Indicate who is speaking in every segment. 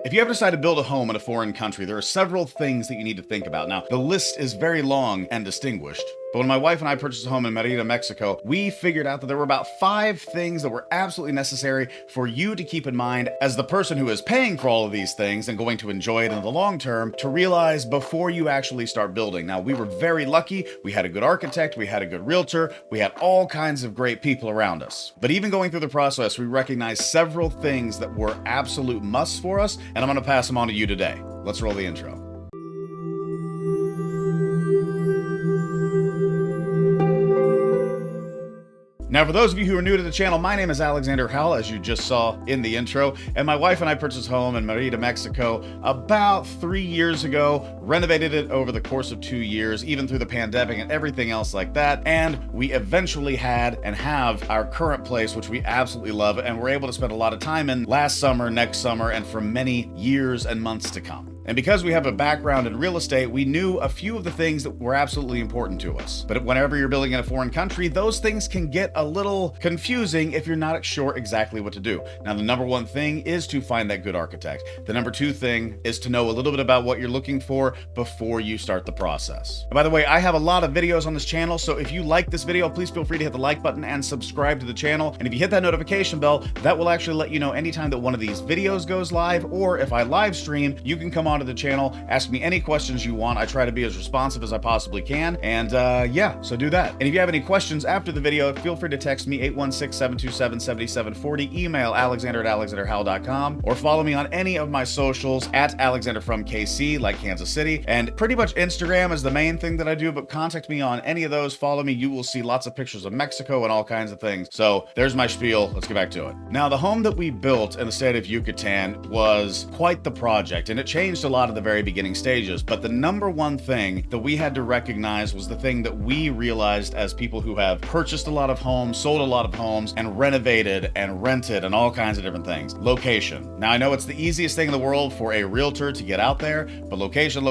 Speaker 1: If you ever decide to build a home in a foreign country, there are several things that you need to think about. Now, the list is very long and distinguished, but when my wife and I purchased a home in Merida, Mexico, we figured out that there were about 5 things that were absolutely necessary for you to keep in mind as the person who is paying for all of these things and going to enjoy it in the long term to realize before you actually start building. Now, we were very lucky. We had a good architect, we had a good realtor, we had all kinds of great people around us. But even going through the process, we recognized several things that were absolute musts for us, and I'm going to pass them on to you today. Let's roll the intro. Now, for those of you who are new to the channel, my name is Alexander Howell, as you just saw in the intro, and my wife and I purchased a home in Merida, Mexico about 3 years ago, renovated it over the course of 2 years, even through the pandemic and everything else like that, and we eventually had and have our current place, which we absolutely love, and we're able to spend a lot of time in last summer, next summer, and for many years and months to come. And because we have a background in real estate, we knew a few of the things that were absolutely important to us. But whenever you're building in a foreign country, those things can get a little confusing if you're not sure exactly what to do. Now, the number one thing is to find that good architect. The number two thing is to know a little bit about what you're looking for before you start the process. And by the way, I have a lot of videos on this channel, so if you like this video, please feel free to hit the like button and subscribe to the channel. And if you hit that notification bell, that will actually let you know anytime that one of these videos goes live, or if I live stream, you can come onto the channel, ask me any questions you want. I try to be as responsive as I possibly can. And yeah, so do that. And if you have any questions after the video, feel free to text me 816-727-7740, email alexander@alexanderhowell.com, or follow me on any of my socials at Alexander from KC, like Kansas City. And pretty much Instagram is the main thing that I do, but contact me on any of those. Follow me. You will see lots of pictures of Mexico and all kinds of things. So there's my spiel. Let's get back to it. Now, the home that we built in the state of Yucatan was quite the project, and it changed a lot of the very beginning stages. But the number one thing that we had to recognize was the thing that we realized as people who have purchased a lot of homes, sold a lot of homes, and renovated and rented and all kinds of different things. Location. Now, I know it's the easiest thing in the world for a realtor to get out there, but location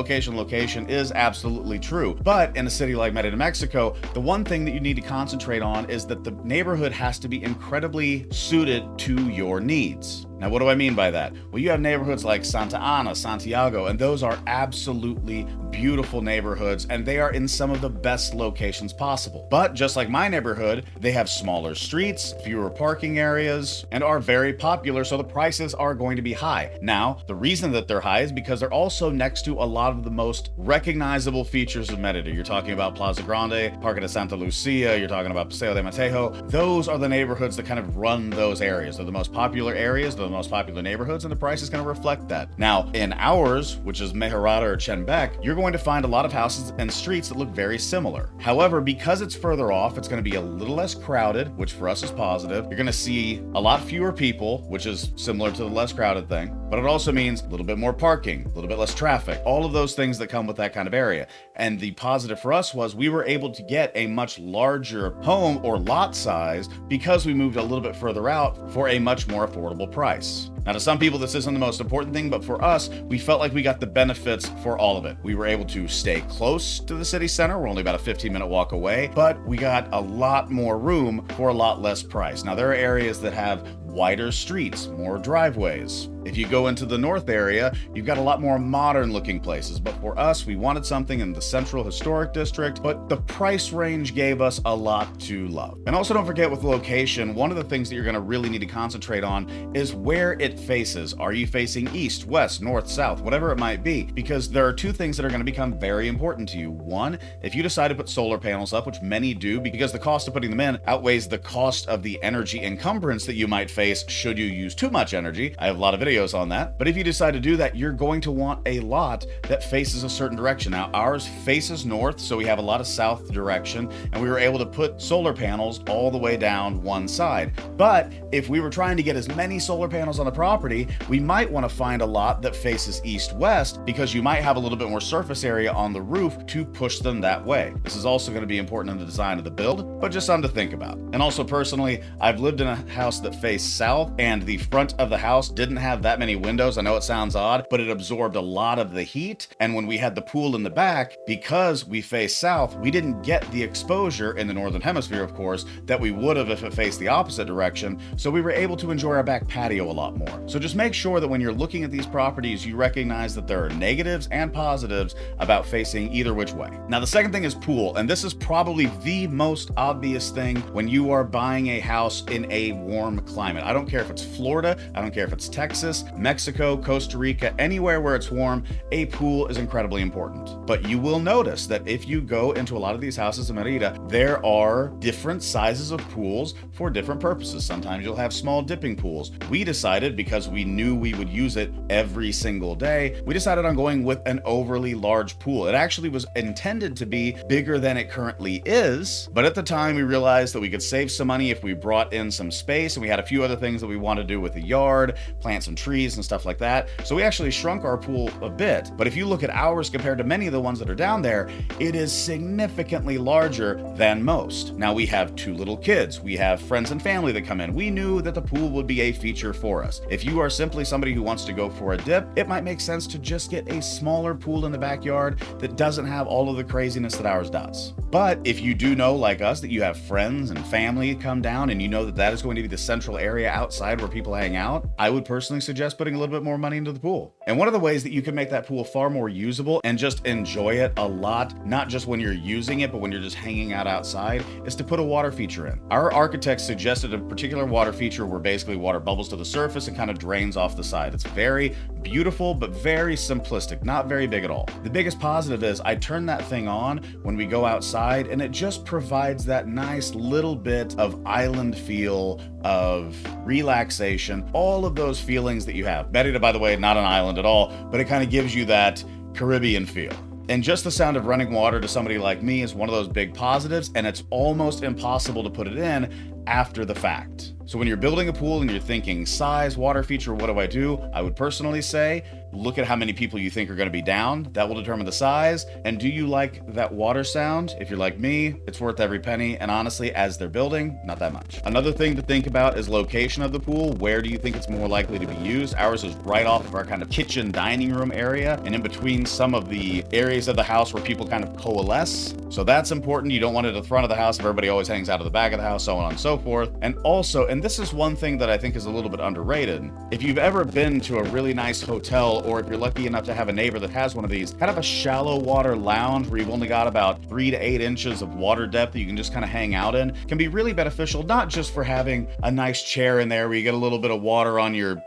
Speaker 1: is absolutely true. But in a city like Merida, Mexico, the one thing that you need to concentrate on is that the neighborhood has to be incredibly suited to your needs. Now, what do I mean by that? Well, you have neighborhoods like Santa Ana, Santiago, and those are absolutely beautiful neighborhoods, and they are in some of the best locations possible. But just like my neighborhood, they have smaller streets, fewer parking areas, and are very popular, so the prices are going to be high. Now, the reason that they're high is because they're also next to a lot of the most recognizable features of Merida. You're talking about Plaza Grande, Parque de Santa Lucia, you're talking about Paseo de Mateo. Those are the neighborhoods that kind of run those areas. They're the most popular areas, they're the most popular neighborhoods, and the price is going to reflect that. Now, in ours, which is Merida or Chenbec, you're going to find a lot of houses and streets that look very similar. However, because it's further off, it's going to be a little less crowded, which for us is positive. You're going to see a lot fewer people, which is similar to the less crowded thing, but it also means a little bit more parking, a little bit less traffic, all of those things that come with that kind of area. And the positive for us was we were able to get a much larger home or lot size because we moved a little bit further out for a much more affordable price. Now, to some people, this isn't the most important thing, but for us, we felt like we got the benefits for all of it. We were able to stay close to the city center. We're only about a 15-minute walk away, but we got a lot more room for a lot less price. Now, there are areas that have wider streets, more driveways. If you go into the north area, you've got a lot more modern looking places. But for us, we wanted something in the central historic district, but the price range gave us a lot to love. And also don't forget with location, one of the things that you're gonna really need to concentrate on is where it faces. Are you facing east, west, north, south, whatever it might be? Because there are two things that are gonna become very important to you. One, if you decide to put solar panels up, which many do, because the cost of putting them in outweighs the cost of the energy encumbrance that you might face should you use too much energy. I have a lot of videos on that. But if you decide to do that, you're going to want a lot that faces a certain direction. Now, ours faces north, so we have a lot of south direction, and we were able to put solar panels all the way down one side. But if we were trying to get as many solar panels on the property, we might want to find a lot that faces east-west because you might have a little bit more surface area on the roof to push them that way. This is also going to be important in the design of the build, but just something to think about. And also personally, I've lived in a house that faced south, and the front of the house didn't have have that many windows. I know it sounds odd, but it absorbed a lot of the heat. And when we had the pool in the back, because we face south, we didn't get the exposure in the northern hemisphere, of course, that we would have if it faced the opposite direction. So we were able to enjoy our back patio a lot more. So just make sure that when you're looking at these properties, you recognize that there are negatives and positives about facing either which way. Now, the second thing is pool, and this is probably the most obvious thing when you are buying a house in a warm climate. I don't care if it's Florida, I don't care if it's Texas, Mexico, Costa Rica, anywhere where it's warm, a pool is incredibly important. But you will notice that if you go into a lot of these houses in Merida, there are different sizes of pools for different purposes. Sometimes you'll have small dipping pools. We decided, because we knew we would use it every single day, we decided on going with an overly large pool. It actually was intended to be bigger than it currently is, but at the time we realized that we could save some money if we brought in some space, and we had a few other things that we wanted to do with the yard, plant some trees and stuff like that. So we actually shrunk our pool a bit. But if you look at ours compared to many of the ones that are down there, it is significantly larger than most. Now, we have 2 little kids. We have friends and family that come in. We knew that the pool would be a feature for us. If you are simply somebody who wants to go for a dip, it might make sense to just get a smaller pool in the backyard that doesn't have all of the craziness that ours does. But if you do know, like us, that you have friends and family come down and you know that that is going to be the central area outside where people hang out, I would personally suggest putting a little bit more money into the pool. And one of the ways that you can make that pool far more usable and just enjoy it a lot, not just when you're using it, but when you're just hanging out outside, is to put a water feature in. Our architect suggested a particular water feature where basically water bubbles to the surface and kind of drains off the side. It's very beautiful, but very simplistic, not very big at all. The biggest positive is I turn that thing on when we go outside, and it just provides that nice little bit of island feel, of relaxation, all of those feelings that you have. Merida, by the way, not an island at all, but it kind of gives you that Caribbean feel. And just the sound of running water to somebody like me is one of those big positives, and it's almost impossible to put it in after the fact. So when you're building a pool and you're thinking size, water feature, what do I do? I would personally say, look at how many people you think are going to be down. That will determine the size. And do you like that water sound? If you're like me, it's worth every penny. And honestly, as they're building, not that much. Another thing to think about is location of the pool. Where do you think it's more likely to be used? Ours is right off of our kind of kitchen dining room area and in between some of the areas of the house where people kind of coalesce. So that's important. You don't want it at the front of the house if everybody always hangs out of the back of the house, so on and so forth. And also, and this is one thing that I think is a little bit underrated, if you've ever been to a really nice hotel, or if you're lucky enough to have a neighbor that has one of these, kind of a shallow water lounge where you've only got about 3 to 8 inches of water depth that you can just kind of hang out in, can be really beneficial, not just for having a nice chair in there where you get a little bit of water on your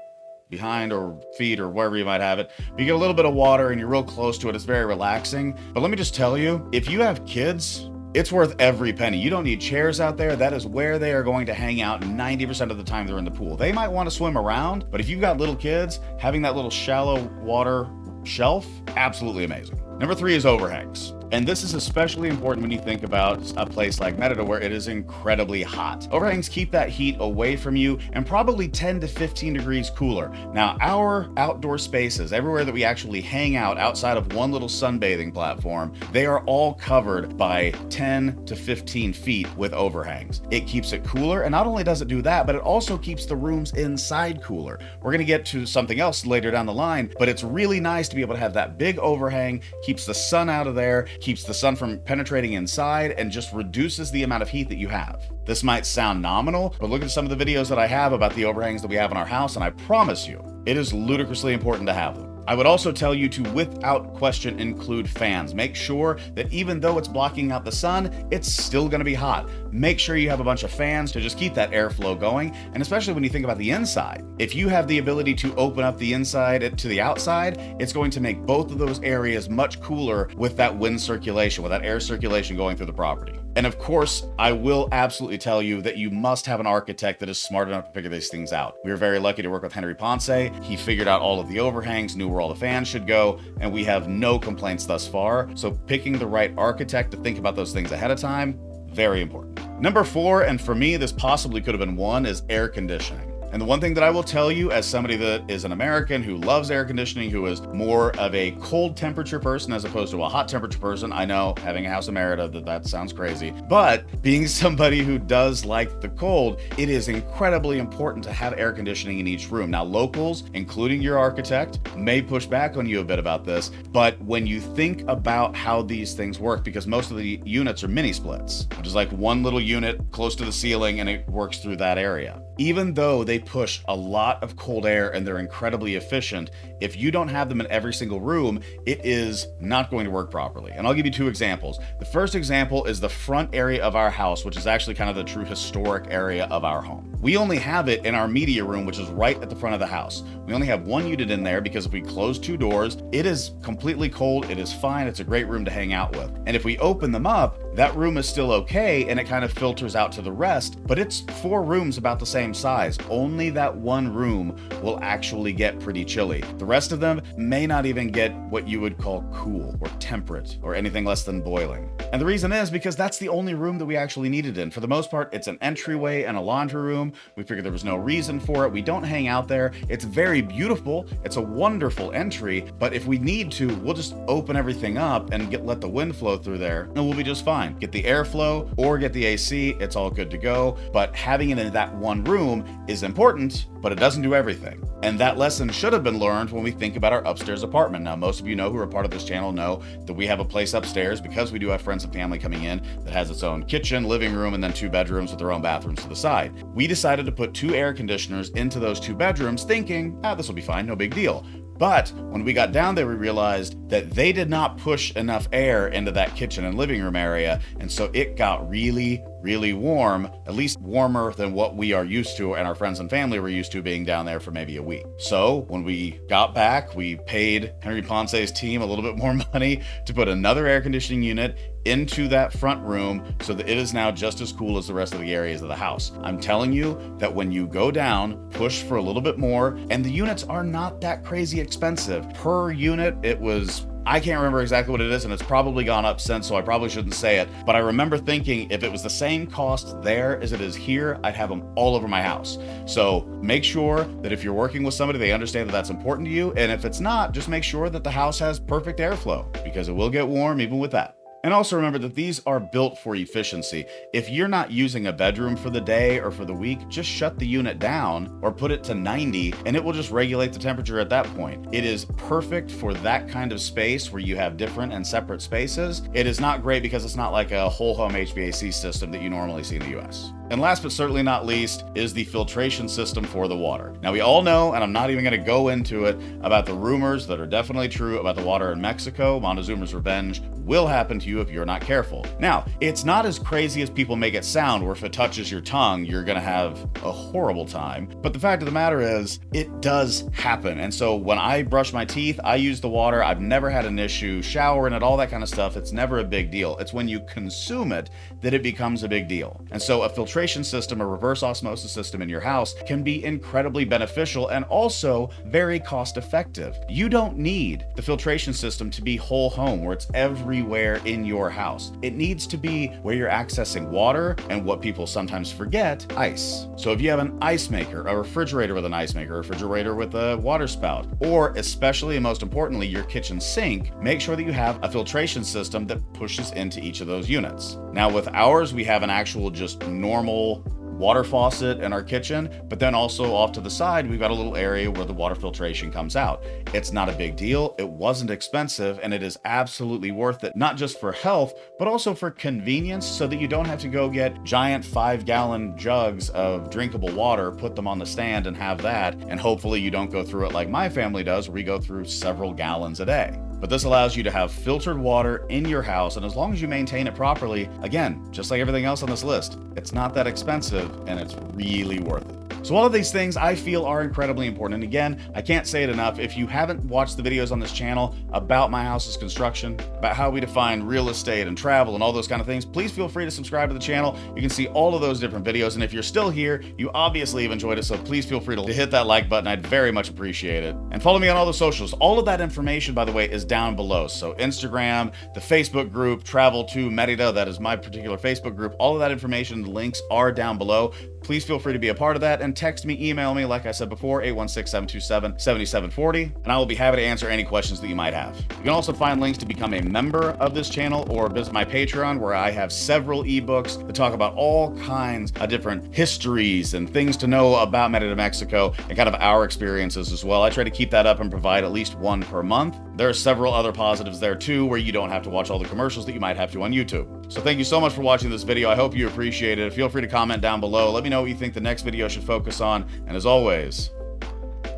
Speaker 1: behind or feet or wherever you might have it. You get a little bit of water and you're real close to it. It's very relaxing. But let me just tell you, if you have kids, it's worth every penny. You don't need chairs out there. That is where they are going to hang out 90% of the time they're in the pool. They might want to swim around, but if you've got little kids, having that little shallow water shelf, absolutely amazing. Number 3 is overhangs. And this is especially important when you think about a place like Merida where it is incredibly hot. Overhangs keep that heat away from you and probably 10 to 15 degrees cooler. Now, our outdoor spaces, everywhere that we actually hang out outside of one little sunbathing platform, they are all covered by 10 to 15 feet with overhangs. It keeps it cooler, and not only does it do that, but it also keeps the rooms inside cooler. We're gonna get to something else later down the line, but it's really nice to be able to have that big overhang, keeps the sun out of there, keeps the sun from penetrating inside, and just reduces the amount of heat that you have. This might sound nominal, but look at some of the videos that I have about the overhangs that we have in our house, and I promise you, it is ludicrously important to have them. I would also tell you to, without question, include fans. Make sure that even though it's blocking out the sun, it's still going to be hot. Make sure you have a bunch of fans to just keep that airflow going. And especially when you think about the inside, if you have the ability to open up the inside to the outside, it's going to make both of those areas much cooler with that wind circulation, with that air circulation going through the property. And of course, I will absolutely tell you that you must have an architect that is smart enough to figure these things out. We were very lucky to work with Henry Ponce. He figured out all of the overhangs, knew where all the fans should go, and we have no complaints thus far. So picking the right architect to think about those things ahead of time, very important. Number 4, and for me, this possibly could have been 1, is air conditioning. And the one thing that I will tell you, as somebody that is an American who loves air conditioning, who is more of a cold temperature person as opposed to a hot temperature person, I know, having a house in Merida, that sounds crazy, but being somebody who does like the cold, it is incredibly important to have air conditioning in each room. Now, locals, including your architect, may push back on you a bit about this, but when you think about how these things work, because most of the units are mini splits, which is like one little unit close to the ceiling and it works through that area. Even though they push a lot of cold air and they're incredibly efficient, if you don't have them in every single room, it is not going to work properly. And I'll give you two examples. The first example is the front area of our house, which is actually kind of the true historic area of our home. We only have it in our media room, which is right at the front of the house. We only have one unit in there because if we close two doors, it is completely cold. It is fine. It's a great room to hang out with. And if we open them up, that room is still okay and it kind of filters out to the rest, but it's 4 rooms about the same size. Only that one room will actually get pretty chilly. The rest of them may not even get what you would call cool or temperate or anything less than boiling. And the reason is because that's the only room that we actually need it in. For the most part, it's an entryway and a laundry room. We figured there was no reason for it. We don't hang out there. It's very beautiful. It's a wonderful entry, but if we need to, we'll just open everything up and let the wind flow through there and we'll be just fine. Get the airflow or get the AC, it's all good to go. But having it in that one room is important, but it doesn't do everything. And that lesson should have been learned when we think about our upstairs apartment. Now, most of you know who are part of this channel know that we have a place upstairs, because we do have friends and family coming in, that has its own kitchen, living room, and then 2 bedrooms with their own bathrooms to the side. We decided to put 2 air conditioners into those 2 bedrooms thinking, this will be fine, no big deal. But when we got down there, we realized that they did not push enough air into that kitchen and living room area. And so it got really, really warm, at least warmer than what we are used to and our friends and family were used to being down there for maybe a week. So when we got back, we paid Henry Ponce's team a little bit more money to put another air conditioning unit into that front room so that it is now just as cool as the rest of the areas of the house. I'm telling you that when you go down, push for a little bit more, and the units are not that crazy expensive. Per unit, it was, I can't remember exactly what it is, and it's probably gone up since, so I probably shouldn't say it, but I remember thinking if it was the same cost there as it is here, I'd have them all over my house. So make sure that if you're working with somebody, they understand that that's important to you, and if it's not, just make sure that the house has perfect airflow, because it will get warm even with that. And also remember that these are built for efficiency. If you're not using a bedroom for the day or for the week, just shut the unit down or put it to 90 and it will just regulate the temperature at that point. It is perfect for that kind of space where you have different and separate spaces. It is not great because it's not like a whole home HVAC system that you normally see in the US. And last but certainly not least is the filtration system for the water. Now we all know, and I'm not even going to go into it, about the rumors that are definitely true about the water in Mexico. Montezuma's revenge will happen to you if you're not careful. Now, it's not as crazy as people make it sound, where if it touches your tongue, you're going to have a horrible time. But the fact of the matter is, it does happen. And so when I brush my teeth, I use the water. I've never had an issue showering it, all that kind of stuff. It's never a big deal. It's when you consume it that it becomes a big deal. And so a filtration system, a reverse osmosis system in your house can be incredibly beneficial and also very cost effective. You don't need the filtration system to be whole home where it's everywhere in your house. It needs to be where you're accessing water and, what people sometimes forget, ice. So if you have an ice maker, a refrigerator with an ice maker, a refrigerator with a water spout, or especially and most importantly, your kitchen sink, make sure that you have a filtration system that pushes into each of those units. Now with ours, we have an actual just normal water faucet in our kitchen, but then also off to the side, we've got a little area where the water filtration comes out. It's not a big deal. It wasn't expensive, and it is absolutely worth it, not just for health, but also for convenience, so that you don't have to go get giant 5-gallon jugs of drinkable water, put them on the stand and have that. And hopefully you don't go through it like my family does, where we go through several gallons a day. But this allows you to have filtered water in your house, and as long as you maintain it properly, again, just like everything else on this list, it's not that expensive and it's really worth it. So all of these things I feel are incredibly important. And again, I can't say it enough. If you haven't watched the videos on this channel about my house's construction, about how we define real estate and travel and all those kind of things, please feel free to subscribe to the channel. You can see all of those different videos. And if you're still here, you obviously have enjoyed it. So please feel free to hit that like button. I'd very much appreciate it. And follow me on all the socials. All of that information, by the way, is down below. So Instagram, the Facebook group, Travel to Merida, that is my particular Facebook group. All of that information, the links are down below. please feel free to be a part of that and text me, email me, like I said before, 816-727-7740, and I will be happy to answer any questions that you might have. You can also find links to become a member of this channel or visit my Patreon, where I have several ebooks that talk about all kinds of different histories and things to know about Merida, Mexico, and kind of our experiences as well. I try to keep that up and provide at least one per month. There are several other positives there too, where you don't have to watch all the commercials that you might have to on YouTube. So thank you so much for watching this video. I hope you appreciate it. Feel free to comment down below. Let me know what you think the next video should focus on. And as always,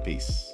Speaker 1: peace.